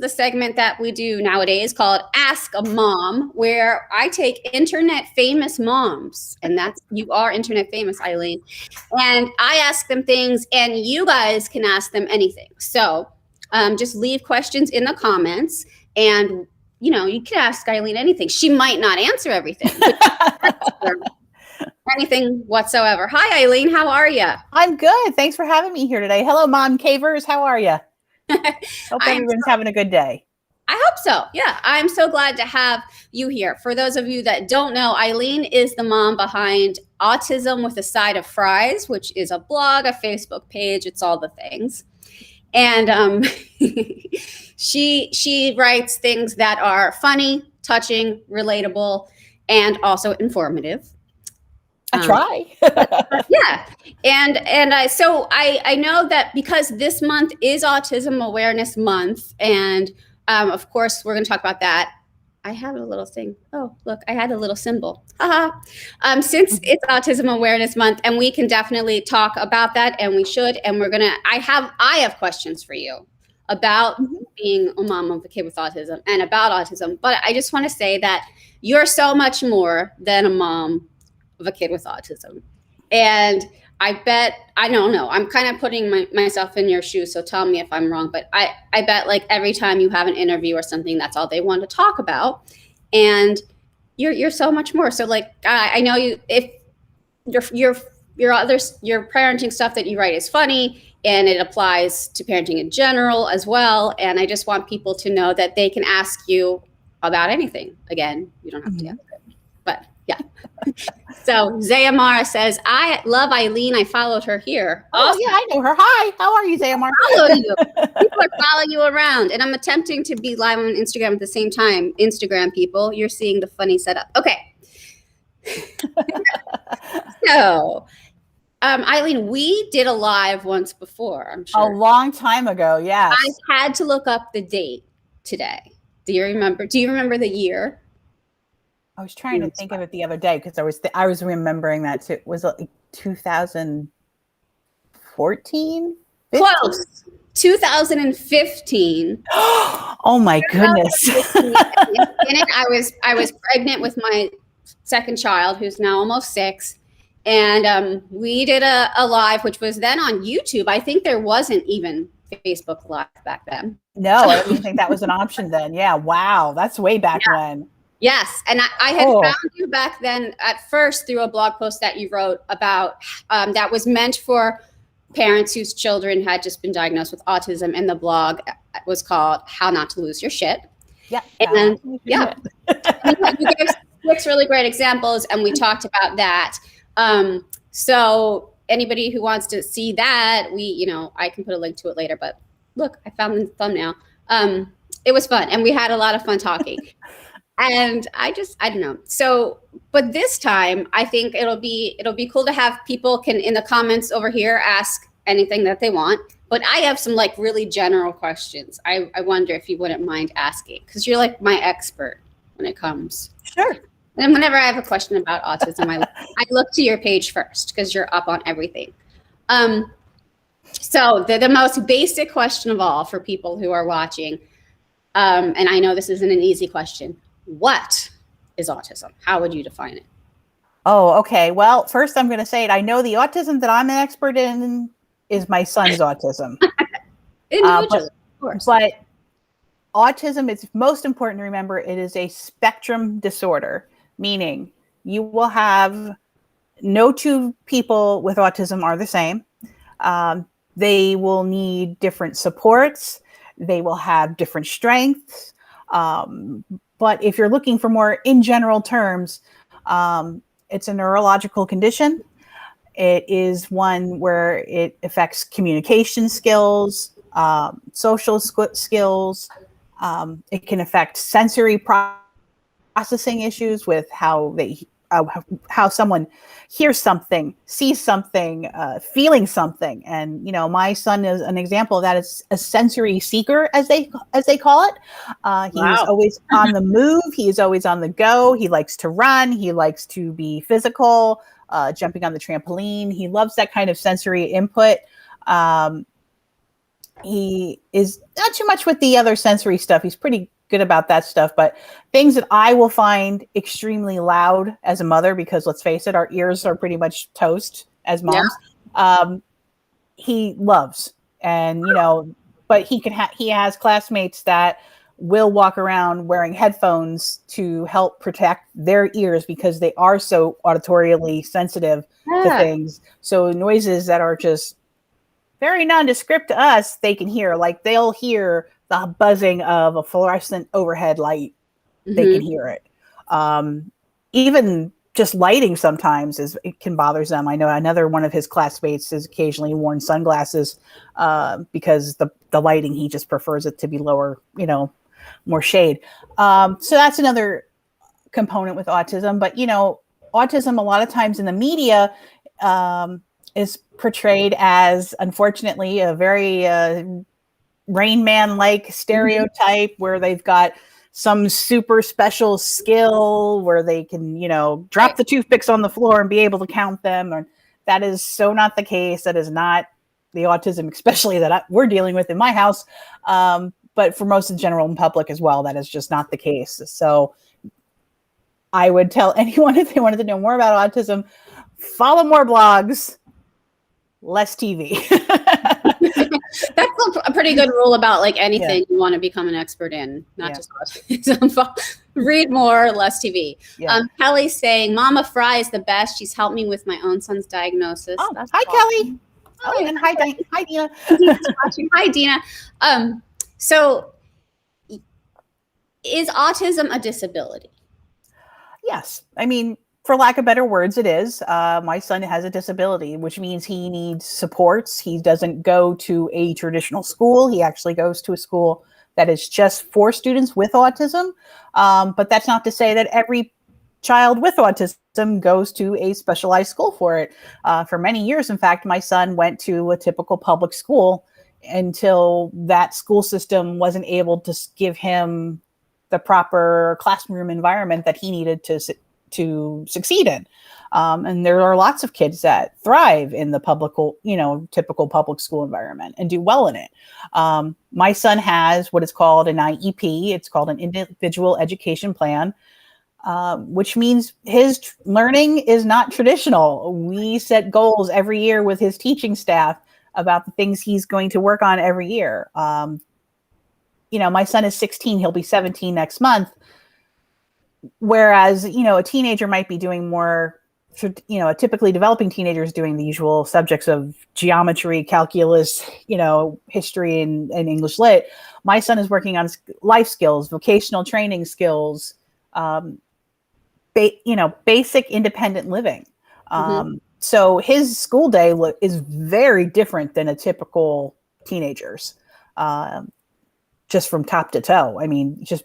the segment that we do nowadays called Ask a Mom, where I take internet famous moms, and you are internet famous, Eileen, and I ask them things, and you guys can ask them anything. So just leave questions in the comments, and you can ask Eileen anything. She might not answer everything, but anything whatsoever. Hi, Eileen. How are you? I'm good. Thanks for having me here today. Hello, Mom Cavers. How are you? Hope everyone's having a good day. I hope so. Yeah, I'm so glad to have you here. For those of you that don't know, Eileen is the mom behind Autism with a Side of Fries, which is a blog, a Facebook page. It's all the things. And she writes things that are funny, touching, relatable, and also informative. I try. Yeah. And I know that because this month is Autism Awareness Month, and of course we're going to talk about that. I have a little thing. Oh, look, I had a little symbol. Since it's Autism Awareness Month, and we can definitely talk about that, and we should, and we're going to, I have questions for you about being a mom of a kid with autism and about autism. But I just want to say that you're so much more than a mom of a kid with autism. And I don't know, I'm kind of putting myself in your shoes, so tell me if I'm wrong, but I bet like every time you have an interview or something, that's all they want to talk about. And you're so much more. So like, I know if your parenting stuff that you write is funny, and it applies to parenting in general as well. And I just want people to know that they can ask you about anything. Again, you don't have to answer it, but yeah. So Xiomara says, I love Eileen. I followed her here. Oh, yeah, I know her. Hi. How are you, Xiomara? Follow you. People are following you around. And I'm attempting to be live on Instagram at the same time. Instagram people, you're seeing the funny setup. Okay. So, Eileen, we did a live once before, I'm sure. A long time ago, yes. I had to look up the date today. Do you remember the year? I was trying to think of it the other day because I was remembering that too. Was it like 2014? Close. 2015. Oh my goodness. In it, I was pregnant with my second child, who's now almost 6. And we did a live, which was then on YouTube. I think there wasn't even Facebook Live back then. No, I didn't think that was an option then. Yeah. Wow. That's way back when. Yes. And I had found you back then at first through a blog post that you wrote about that was meant for parents whose children had just been diagnosed with autism. And the blog was called How Not to Lose Your Shit. Yeah. And yeah, you gave 6 really great examples, and we talked about that. So anybody who wants to see that, I can put a link to it later, but look, I found the thumbnail. It was fun, and we had a lot of fun talking. And I don't know. So, but this time I think it'll be cool to have people in the comments over here ask anything that they want. But I have some like really general questions. I wonder if you wouldn't mind asking, because you're like my expert when it comes. Sure. And whenever I have a question about autism, I look to your page first because you're up on everything. So the most basic question of all for people who are watching, and I know this isn't an easy question. What is autism? How would you define it? Oh, okay. Well, first I'm going to say it. I know the autism that I'm an expert in is my son's autism. Individually, of course. But autism, it's most important to remember, it is a spectrum disorder, meaning you will have no 2 people with autism are the same. They will need different supports. They will have different strengths. But if you're looking for more in general terms, it's a neurological condition. It is one where it affects communication skills, social skills. It can affect sensory processing issues with how someone hears something, sees something, feeling something. And, my son is an example of that. It's a sensory seeker, as they call it. He's always on the move. He is always on the go. He likes to run. He likes to be physical, jumping on the trampoline. He loves that kind of sensory input. He is not too much with the other sensory stuff. He's pretty good about that stuff, but things that I will find extremely loud as a mother, because let's face it, our ears are pretty much toast as moms. He loves, and but he has classmates that will walk around wearing headphones to help protect their ears because they are so auditorily sensitive to things. So noises that are just very nondescript to us, they can hear. Like they'll hear the buzzing of a fluorescent overhead light. They can hear it. Even just lighting sometimes it can bother them. I know another one of his classmates has occasionally worn sunglasses because the lighting, he just prefers it to be lower, more shade. So that's another component with autism. But, autism a lot of times in the media is portrayed as, unfortunately, a very Rain Man-like stereotype where they've got some super special skill where they can, drop the toothpicks on the floor and be able to count them. And that is so not the case. That is not the autism, especially that we're dealing with in my house. But for most of the general public as well, that is just not the case. So I would tell anyone, if they wanted to know more about autism, follow more blogs, less TV. That's a pretty good rule about like anything you want to become an expert in, not just autism. Read more, less TV. Kelly's saying, Mama Fry is the best. She's helped me with my own son's diagnosis. Oh, hi, awesome. Kelly. And hi, Dina. Hi, Dina. So is autism a disability? Yes. I mean, for lack of better words, it is. My son has a disability, which means he needs supports. He doesn't go to a traditional school. He actually goes to a school that is just for students with autism. But that's not to say that every child with autism goes to a specialized school for it. For many years, in fact, my son went to a typical public school until that school system wasn't able to give him the proper classroom environment that he needed to succeed in. And there are lots of kids that thrive in the typical public school environment and do well in it. My son has what is called an IEP. It's called an individual education plan, which means his learning is not traditional. We set goals every year with his teaching staff about the things he's going to work on every year. My son is 16. He'll be 17 next month. Whereas, a teenager might be doing more, a typically developing teenager is doing the usual subjects of geometry, calculus, history and English lit. My son is working on life skills, vocational training skills, basic independent living. So his school day is very different than a typical teenager's, just from top to toe. I mean, just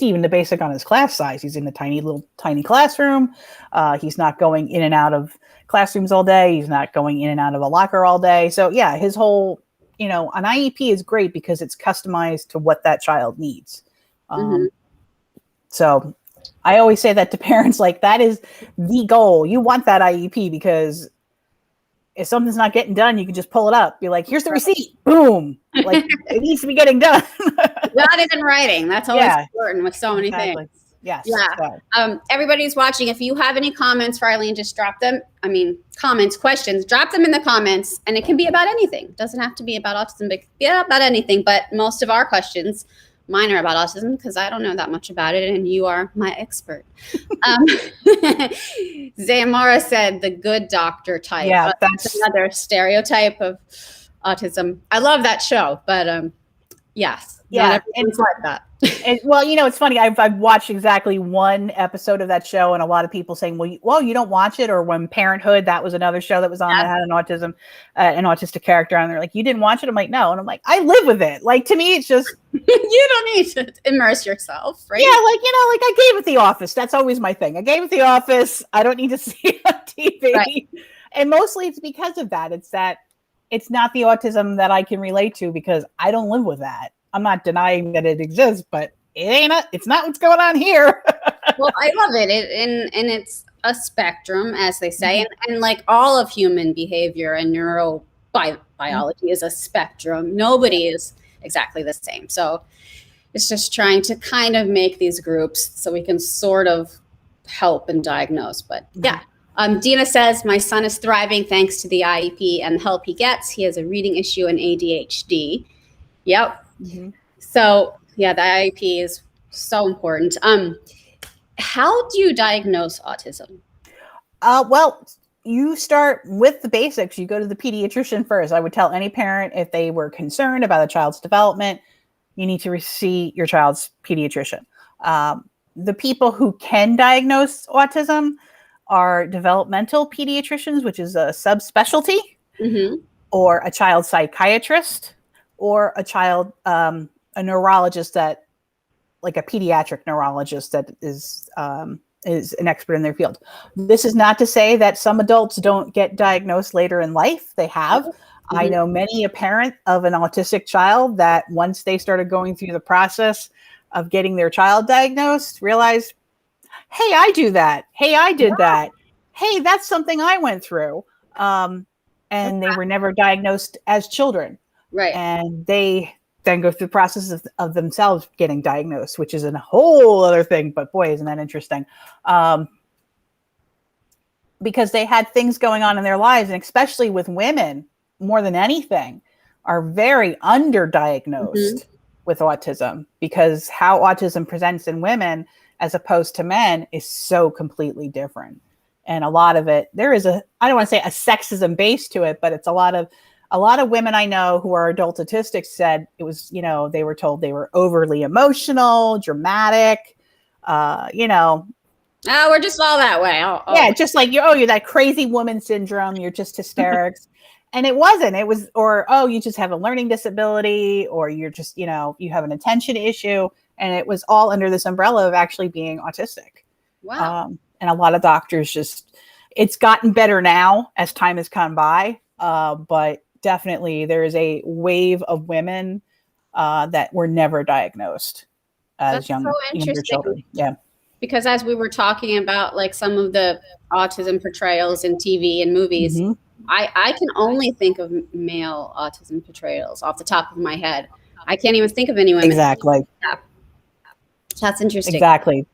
even the basic on his class size. He's in a tiny classroom. He's not going in and out of classrooms all day. He's not going in and out of a locker all day. So yeah, his whole, an IEP is great because it's customized to what that child needs. So I always say that to parents, like that is the goal. You want that IEP because if something's not getting done, you can just pull it up. Be like, here's the receipt. Boom. Like it needs to be getting done. Got it in writing. That's always important with so many things. Yes. Yeah. So. Everybody's watching. If you have any comments for Eileen, just drop them. Comments, questions, drop them in the comments. And it can be about anything. It doesn't have to be about autism, but about anything. But most of our questions, mine are about autism because I don't know that much about it. And you are my expert. Xiomara said the good doctor type. Yeah, that's another stereotype of autism. I love that show, but yes. Yeah, it's like that. Well, it's funny. I've watched exactly one episode of that show, and a lot of people saying, "Well, you don't watch it." Or when Parenthood, that was another show that was on that had an autistic character, and they're like, "You didn't watch it?" I'm like, "No," and I'm like, "I live with it." Like to me, it's just you don't need to immerse yourself, right? Yeah, like I gave it The Office. That's always my thing. I gave it The Office. I don't need to see it on TV, right. And mostly it's because of that. It's not the autism that I can relate to because I don't live with that. I'm not denying that it exists, but it's not what's going on here. Well, I love it. And it's a spectrum, as they say, and like all of human behavior and biology is a spectrum. Nobody is exactly the same. So it's just trying to kind of make these groups so we can sort of help and diagnose. But yeah. Dina says, my son is thriving thanks to the IEP and help he gets. He has a reading issue and ADHD. Yep. So yeah, the IEP is so important. How do you diagnose autism? Well, you start with the basics. You go to the pediatrician first. I would tell any parent, if they were concerned about a child's development, you need to see your child's pediatrician. The people who can diagnose autism are developmental pediatricians, which is a subspecialty, or a child psychiatrist, or a child, a neurologist that, like a pediatric neurologist that is an expert in their field. This is not to say that some adults don't get diagnosed later in life. They have. I know many a parent of an autistic child that once they started going through the process of getting their child diagnosed, realized, hey, I do that. Hey, I did that. Hey, that's something I went through. And they were never diagnosed as children. Right. And they then go through the process of themselves getting diagnosed, which is a whole other thing. But boy, isn't that interesting. Because they had things going on in their lives, and especially with women, more than anything, are very underdiagnosed with autism, because how autism presents in women as opposed to men is so completely different. And a lot of it, there is I don't want to say a sexism base to it, but it's a lot of women I know who are adult autistics said it was, they were told they were overly emotional, dramatic, we're just all that way. Yeah, just like you're that crazy woman syndrome. You're just hysterics. And it wasn't. It was, you just have a learning disability, or you're just, you have an attention issue. And it was all under this umbrella of actually being autistic. Wow. And a lot of doctors it's gotten better now as time has gone by. But definitely there is a wave of women that were never diagnosed as younger children. Yeah. Because as we were talking about, like, some of the autism portrayals in TV and movies, I can only think of male autism portrayals off the top of my head. I can't even think of any women. Exactly. Yeah. That's interesting. Exactly.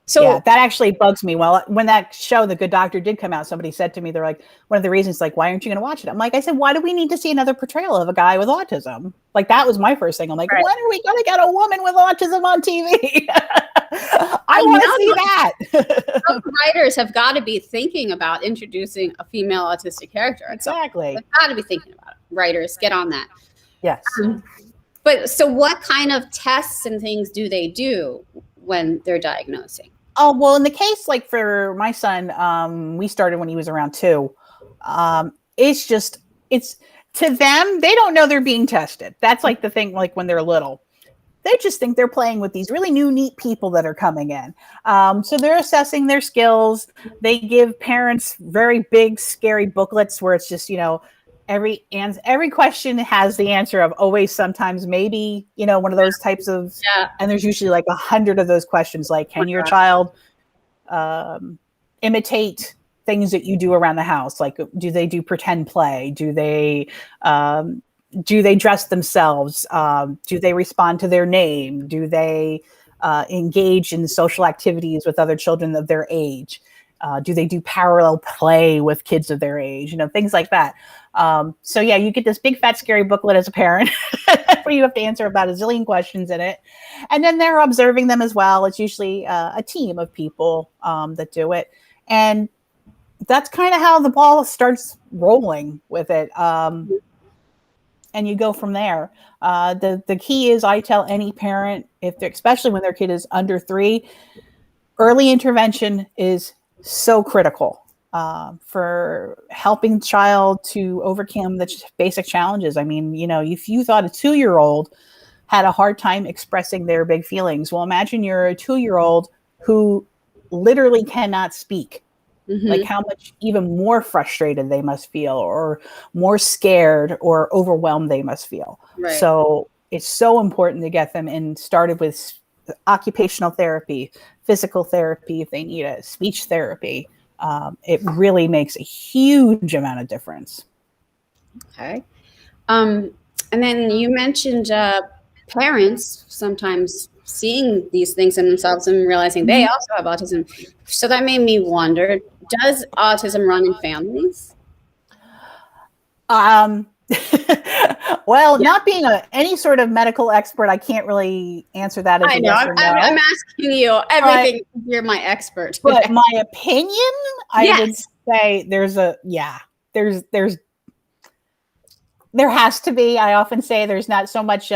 So yeah, that actually bugs me. Well, when that show, The Good Doctor, did come out, somebody said to me, they're like, one of the reasons, like, why aren't you going to watch it? I'm like, I said, why do we need to see another portrayal of a guy with autism? Like, that was my first thing. I'm like, when are we going to get a woman with autism on TV? I want to see that. Some writers have got to be thinking about introducing a female autistic character. Exactly. They've got to be thinking about it. Writers, get on that. Yes. But so what kind of tests and things do they do when they're diagnosing? Oh, well, in the case, like for my son, we started when he was around 2. It's to them, they don't know they're being tested. That's like the thing, like when they're little. They just think they're playing with these really new, neat people that are coming in. So they're assessing their skills. They give parents very big, scary booklets where it's just, every question has the answer of always, sometimes, maybe, one of those types of, and there's usually like 100 of those questions. Like, can your child imitate things that you do around the house? Like, do they do pretend play? Do they dress themselves? Do they respond to their name? Do they engage in social activities with other children of their age? Do they do parallel play with kids of their age? Things like that. So yeah, you get this big fat scary booklet as a parent where you have to answer about a zillion questions in it. And then they're observing them as well. It's usually a team of people that do it. And that's kind of how the ball starts rolling with it. And you go from there. The key is, I tell any parent, especially when their kid is under 3, early intervention is so critical for helping the child to overcome the basic challenges. I mean, if you thought a 2-year-old had a hard time expressing their big feelings, well, imagine you're a 2-year-old who literally cannot speak. Like, how much even more frustrated they must feel, or more scared or overwhelmed they must feel. Right. So it's so important to get them started with occupational therapy, physical therapy if they need it, speech therapy. It really makes a huge amount of difference. Okay. And then you mentioned parents sometimes seeing these things in themselves and realizing they also have autism. So that made me wonder, does autism run in families? Um, well, Yeah. not being any sort of medical expert, I can't really answer that as I a know. yes or no. I'm asking you everything. You're my expert. But my opinion, I would Yes. say there's there has to be. I often say there's not so much.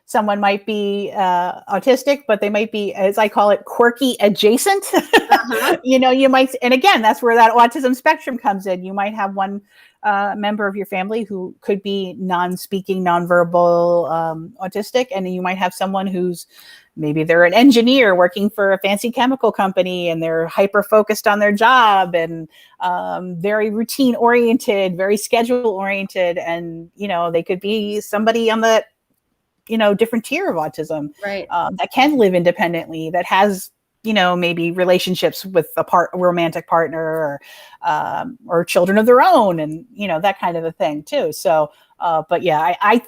Someone might be autistic, but they might be, as I call it, quirky adjacent. Uh-huh. You might, and again, that's where that autism spectrum comes in. You might have one member of your family who could be non-speaking, nonverbal autistic, and you might have someone who's maybe they're an engineer working for a fancy chemical company and they're hyper focused on their job and very routine oriented, very schedule oriented. And, they could be somebody on the, different tier of autism, Right. that can live independently, that has, maybe relationships with a romantic partner or children of their own and, that kind of a thing too. So, but yeah, I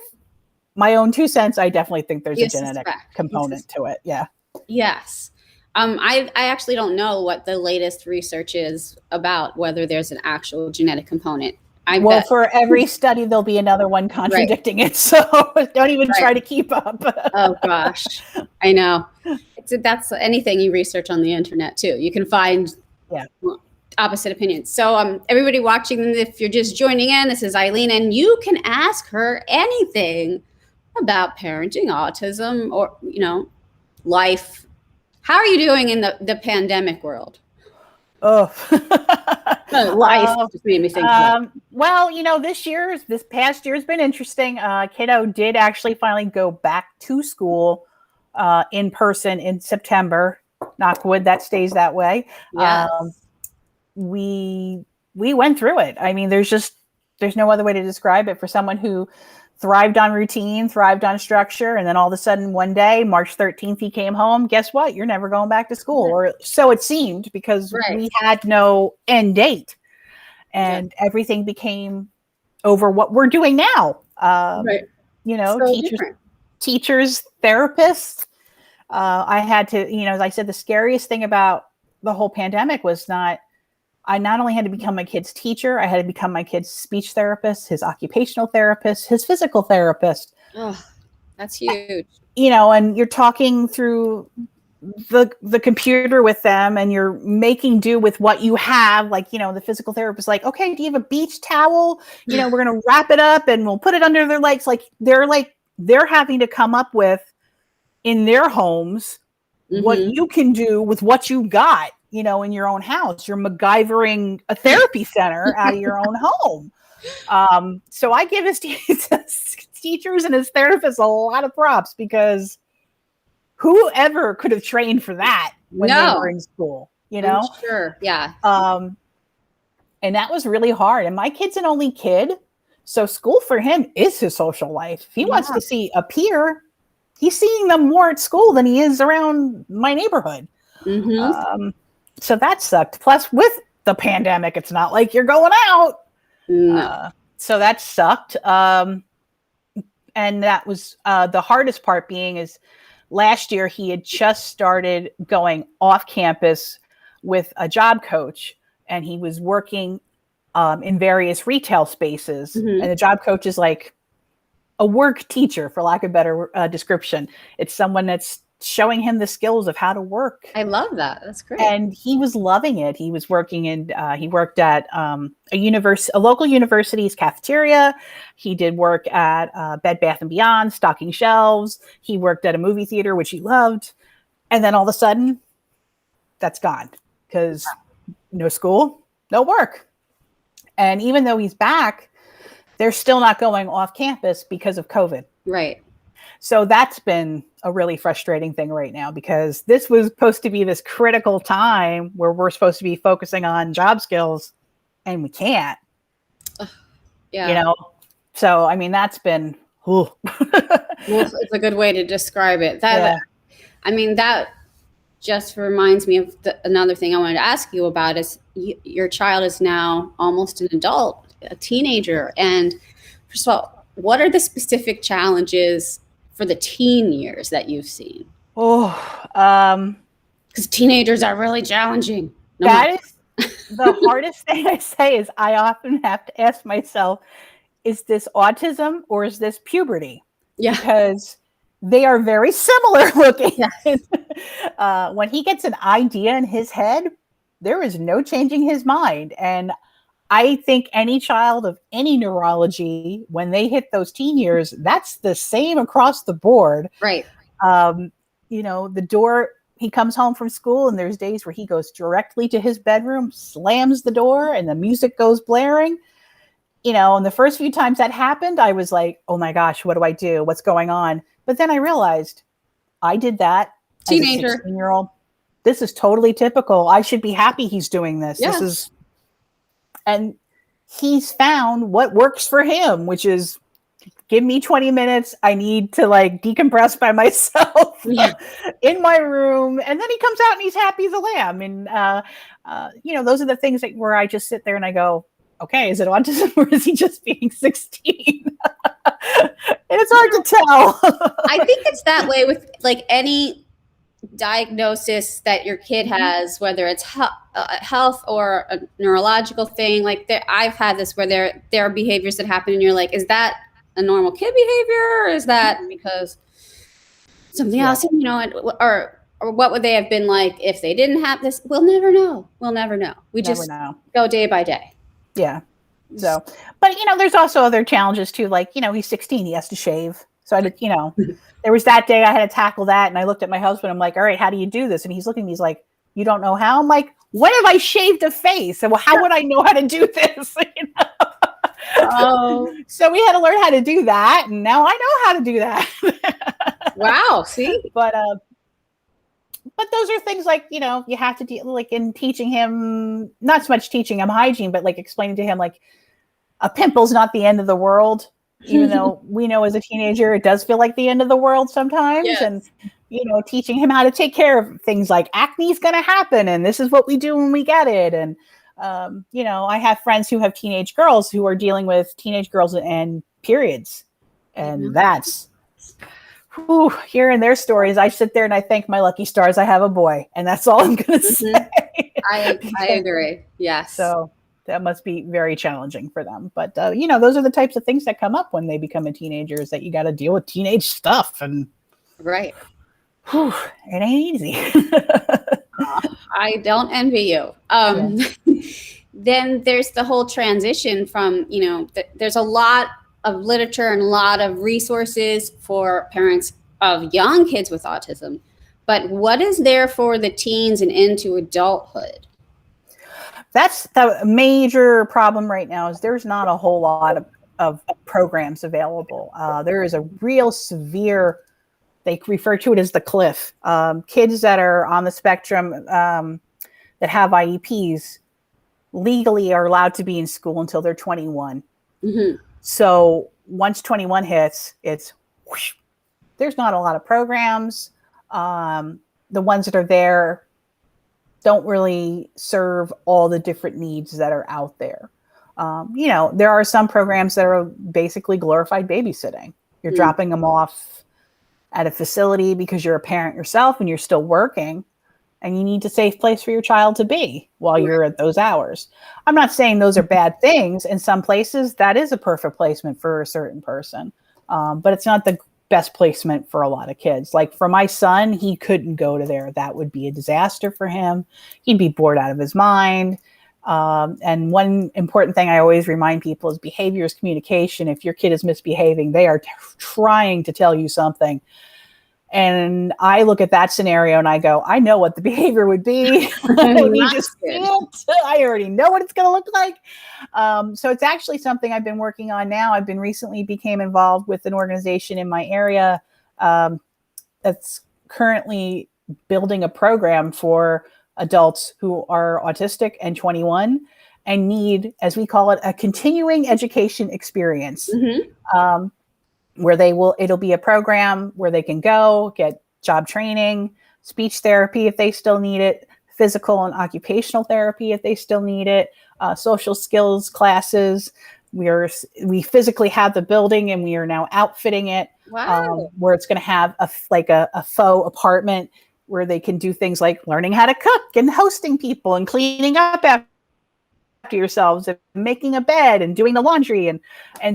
my own 2 cents, I definitely think there's a genetic component to it. Yeah. Yes. I actually don't know what the latest research is about whether there's an actual genetic component. Well, for every study, there'll be another one contradicting it. So don't even try to keep up. Oh gosh, I know. That's anything you research on the internet too. You can find opposite opinions. So everybody watching, if you're just joining in, this is Eileen, and you can ask her anything about parenting, autism, or life. How are you doing in the pandemic world? Oh, life just made me think. Well, this past year has been interesting. Kiddo did actually finally go back to school in person in September. Knock wood, that stays that way. Yes. We went through it. I mean, there's no other way to describe it for someone who thrived on routine, thrived on structure, and then all of a sudden one day, March 13th, he came home. Guess what? You're never going back to school, or so it seemed, because we had no end date, and everything became over what we're doing now. Teachers, therapists. I had to, as I said, the scariest thing about the whole pandemic was I not only had to become my kid's teacher, I had to become my kid's speech therapist, his occupational therapist, his physical therapist. Oh, that's huge. And you're talking through the computer with them and you're making do with what you have. Like, the physical therapist, like, okay, do you have a beach towel? We're going to wrap it up and we'll put it under their legs. They're having to come up with in their homes what you can do with what you got. In your own house. You're MacGyvering a therapy center out of your own home. So I give his teachers and his therapists a lot of props, because whoever could have trained for that when they were in school, I'm sure. Yeah. And that was really hard. And my kid's an only kid. So school for him is his social life. If he wants to see a peer, he's seeing them more at school than he is around my neighborhood. So that sucked. Plus, with the pandemic, it's not like you're going out. No. So that sucked. And that was the hardest part being is last year he had just started going off campus with a job coach, and he was working in various retail spaces. And the job coach is like a work teacher, for lack of a better description. It's someone that's showing him the skills of how to work. I love that. That's great. And he was loving it. He was working he worked at a local university's cafeteria. He did work at Bed Bath & Beyond, stocking shelves. He worked at a movie theater, which he loved. And then all of a sudden, that's gone, because no school, no work. And even though he's back, they're still not going off campus because of COVID. Right. So that's been a really frustrating thing right now, because this was supposed to be this critical time where we're supposed to be focusing on job skills, and we can't. So I mean, that's been well, it's a good way to describe it. That just reminds me of another thing I wanted to ask you about is your child is now almost an adult. a teenager. And first of all, what are the specific challenges for the teen years that you've seen? Because teenagers are really challenging. That is the hardest thing I say is I often have to ask myself, is this autism or is this puberty? Yeah. Because they are very similar looking. Yes. When he gets an idea in his head, there is no changing his mind. And I think any child of any neurology, when they hit those teen years, that's the same across the board. Right. The door, he comes home from school and there's days where he goes directly to his bedroom, slams the door, and the music goes blaring. And the first few times that happened, I was like, oh my gosh, what do I do? What's going on? But then I realized I did that. Teenager. As a 16-year-old. This is totally typical. I should be happy he's doing this. Yeah. And he's found what works for him, which is give me 20 minutes. I need to decompress by myself in my room. And then he comes out and he's happy as a lamb. And, those are the things where I just sit there and I go, okay, is it autism or is he just being 16? And it's hard to tell. I think it's that way with any diagnosis that your kid has, whether it's health or a neurological thing. I've had this where there are behaviors that happen and you're like, is that a normal kid behavior or is that because something else, or what would they have been like if they didn't have this? We'll never know. We just go day by day. Yeah. So, but there's also other challenges too. He's 16, he has to shave. So there was that day I had to tackle that. And I looked at my husband. I'm like, all right, how do you do this? And he's looking at me, he's like, you don't know how? I'm like, when have I shaved a face? And well, how would I know how to do this? Oh. So we had to learn how to do that. And now I know how to do that. Wow. See, but those are things you have to deal in teaching him, not so much teaching him hygiene, but explaining to him, a pimple's not the end of the world. Even though we know as a teenager, it does feel like the end of the world sometimes. Yes. And, teaching him how to take care of things like acne is going to happen. And this is what we do when we get it. And, I have friends who have teenage girls who are dealing with teenage girls and periods. And that's hearing their stories. I sit there and I thank my lucky stars I have a boy. And that's all I'm going to say. I agree. Yes. So that must be very challenging for them. But, those are the types of things that come up when they become a teenager, is that you got to deal with teenage stuff. And right. It ain't easy. I don't envy you. Then there's the whole transition from, there's a lot of literature and a lot of resources for parents of young kids with autism. But what is there for the teens and into adulthood? That's the major problem right now, is there's not a whole lot of programs available. There is a real severe, they refer to it as the cliff. Kids that are on the spectrum that have IEPs legally are allowed to be in school until they're 21. Mm-hmm. So once 21 hits, it's whoosh. There's not a lot of programs. The ones that are there don't really serve all the different needs that are out there. There are some programs that are basically glorified babysitting. You're dropping them off at a facility because you're a parent yourself and you're still working and you need a safe place for your child to be while you're at those hours. I'm not saying those are bad things. In some places, that is a perfect placement for a certain person. But it's not the best placement for a lot of kids. Like for my son, he couldn't go to there. That would be a disaster for him. He'd be bored out of his mind. And one important thing I always remind people is behavior is communication. If your kid is misbehaving, they are trying to tell you something. And I look at that scenario and I go, I know what the behavior would be. We just can't. I already know what it's going to look like. So it's actually something I've been working on now. I've been recently became involved with an organization in my area that's currently building a program for adults who are autistic and 21 and need, as we call it, a continuing education experience. Mm-hmm. Where it'll be a program where they can go get job training, speech therapy if they still need it, physical and occupational therapy if they still need it, social skills classes. We physically have the building, and we are now outfitting it. Wow. Where it's going to have a faux apartment where they can do things like learning how to cook and hosting people and cleaning up after yourselves and making a bed and doing the laundry and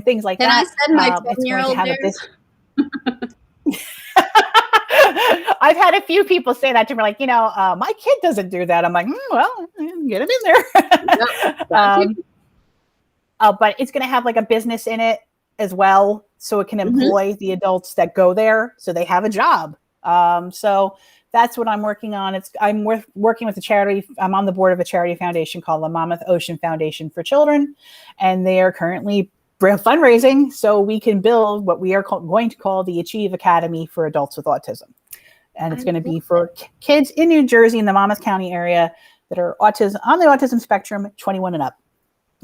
things like Can that. I send my 10-year-old there? I've had a few people say that to me, like, my kid doesn't do that. I'm like, well, get him in there. But it's going to have like a business in it as well, so it can employ the adults that go there, so they have a job. So that's what I'm working on. I'm working with a charity. I'm on the board of a charity foundation called the Monmouth Ocean Foundation for Children, and they are currently fundraising so we can build what we are going to call the Achieve Academy for adults with autism. And it's going to be for kids in New Jersey, in the Monmouth County area, that are on the autism spectrum, 21 and up.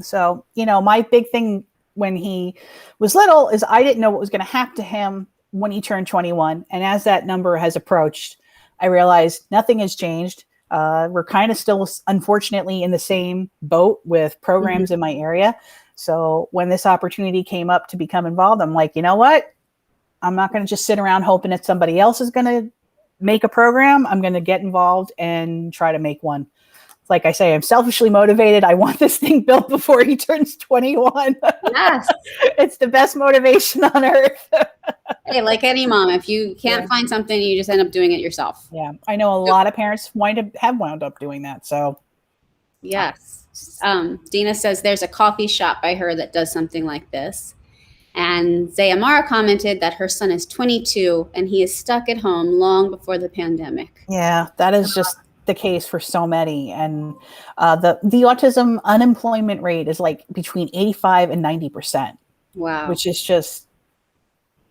So, my big thing when he was little is I didn't know what was going to happen to him when he turned 21. And as that number has approached, I realized nothing has changed. We're kind of still, unfortunately, in the same boat with programs in my area. So when this opportunity came up to become involved, I'm like, you know what? I'm not going to just sit around hoping that somebody else is going to make a program. I'm going to get involved and try to make one. Like I say, I'm selfishly motivated. I want this thing built before he turns 21. Yes. It's the best motivation on earth. Hey, like any mom, if you can't find something, you just end up doing it yourself. Yeah. I know a lot of parents have wound up doing that. So yes. Dina says there's a coffee shop by her that does something like this. And Xiomara commented that her son is 22 and he is stuck at home long before the pandemic. Yeah, that is just the case for so many. And the autism unemployment rate is like between 85 and 90%. Wow. Which is just,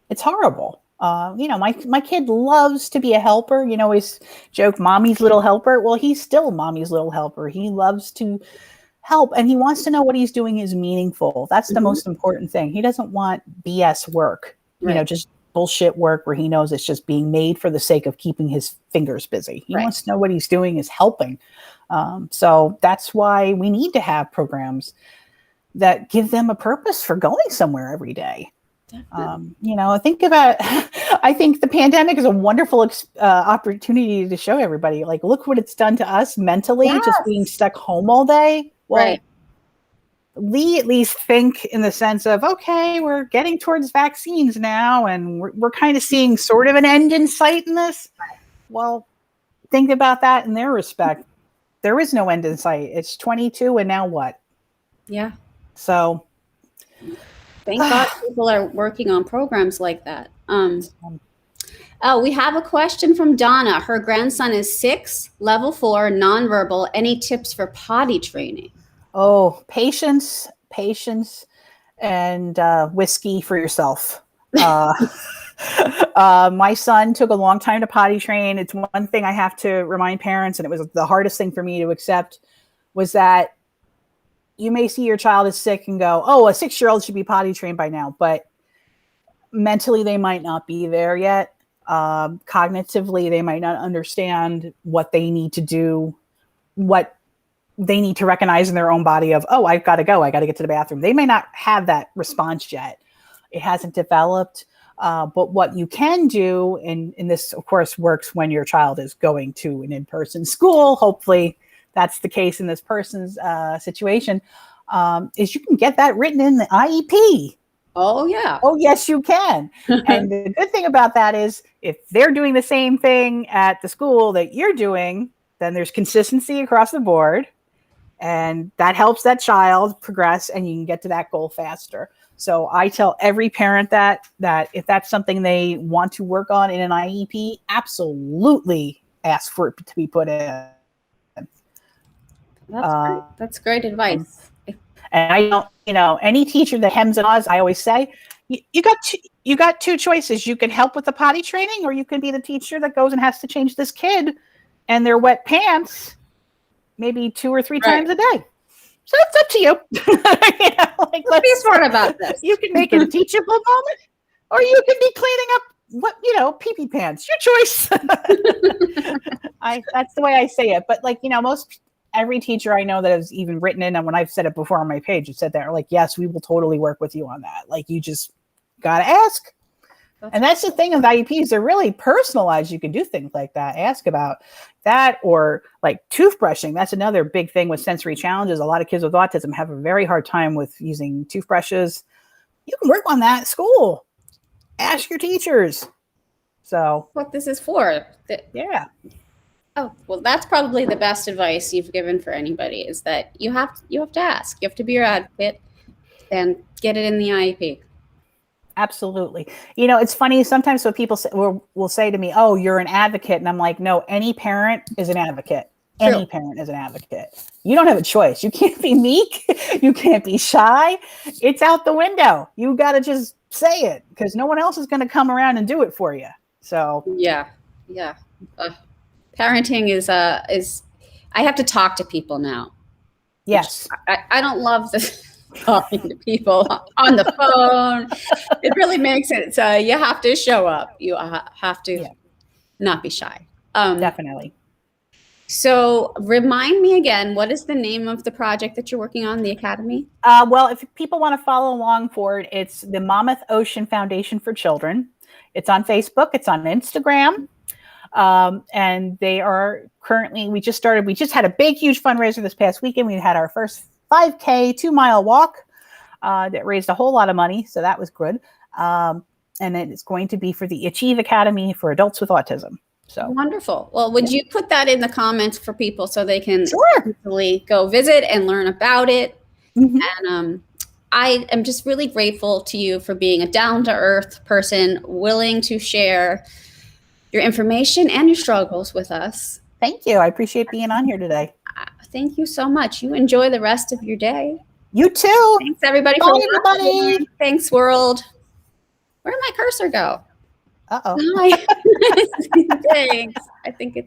it's horrible. My kid loves to be a helper. Always joke, mommy's little helper. Well, he's still mommy's little helper. He loves to help, and he wants to know what he's doing is meaningful. That's the most important thing. He doesn't want BS work, just bullshit work where he knows it's just being made for the sake of keeping his fingers busy. He wants to know what he's doing is helping. So that's why we need to have programs that give them a purpose for going somewhere every day. I think the pandemic is a wonderful opportunity to show everybody, like, look what it's done to us mentally, just being stuck home all day. Well, we at least think in the sense of, okay, we're getting towards vaccines now, and we're kind of seeing sort of an end in sight in this. Well, think about that in their respect. There is no end in sight. It's 22, and now what? Yeah. So thank God people are working on programs like that. Oh, we have a question from Donna. Her grandson is 6, level 4, nonverbal. Any tips for potty training? Oh, patience, and whiskey for yourself. My son took a long time to potty train. It's one thing I have to remind parents, and it was the hardest thing for me to accept, was that you may see your child is sick and go, oh, a 6-year-old should be potty trained by now. But mentally, they might not be there yet. Cognitively, they might not understand what they need to do, what they need to recognize in their own body of, oh, I've got to go. I got to get to the bathroom. They may not have that response yet. It hasn't developed. But what you can do, and this, of course, works when your child is going to an in-person school. Hopefully that's the case in this person's situation, is you can get that written in the IEP. Oh, yeah. Oh, yes, you can. And the good thing about that is if they're doing the same thing at the school that you're doing, then there's consistency across the board. And that helps that child progress, and you can get to that goal faster. So I tell every parent that if that's something they want to work on in an IEP, absolutely ask for it to be put in. That's great advice. And I don't, any teacher that hems and haws, I always say, you got two choices. You can help with the potty training, or you can be the teacher that goes and has to change this kid and their wet pants maybe 2 or 3 times a day. So it's up to you. Let's be smart about this. You can make it a teachable moment, or you can be cleaning up pee-pee pants. Your choice. That's the way I say it. But like, every teacher I know that has even written in, and when I've said it before on my page, it said that, like, yes, we will totally work with you on that. Like, you just got to ask. And that's the thing with IEPs. They're really personalized. You can do things like that. Ask about that, or like toothbrushing. That's another big thing with sensory challenges. A lot of kids with autism have a very hard time with using toothbrushes. You can work on that at school. Ask your teachers. So what this is for. Yeah. Oh, well, that's probably the best advice you've given for anybody, is that you have to ask. You have to be your advocate and get it in the IEP. Absolutely. It's funny. Sometimes when people will say to me, "Oh, you're an advocate," and I'm like, "No, any parent is an advocate. True. Any parent is an advocate. You don't have a choice. You can't be meek. You can't be shy. It's out the window. You got to just say it, because no one else is going to come around and do it for you." So yeah. Parenting is I have to talk to people now. Yes. I don't love this. Talking to people on the phone. It really makes it so you have to show up. You have to not be shy. Definitely. So remind me again, what is the name of the project that you're working on, the Academy? Well, if people want to follow along for it, it's the Monmouth Ocean Foundation for Children. It's on Facebook. It's on Instagram. And they are currently, we just had a big, huge fundraiser this past weekend. We had our first 5K 2-mile walk that raised a whole lot of money. So that was good. And it's going to be for the Achieve Academy for adults with autism. So wonderful. Well, would you put that in the comments for people so they can Sure. easily go visit and learn about it? Mm-hmm. And I am just really grateful to you for being a down-to-earth person, willing to share your information and your struggles with us. Thank you. I appreciate being on here today. Thank you so much. You enjoy the rest of your day. You too. Thanks, everybody. Bye, everybody. Thanks, world. Where did my cursor go? Uh-oh. Hi. Thanks. I think it's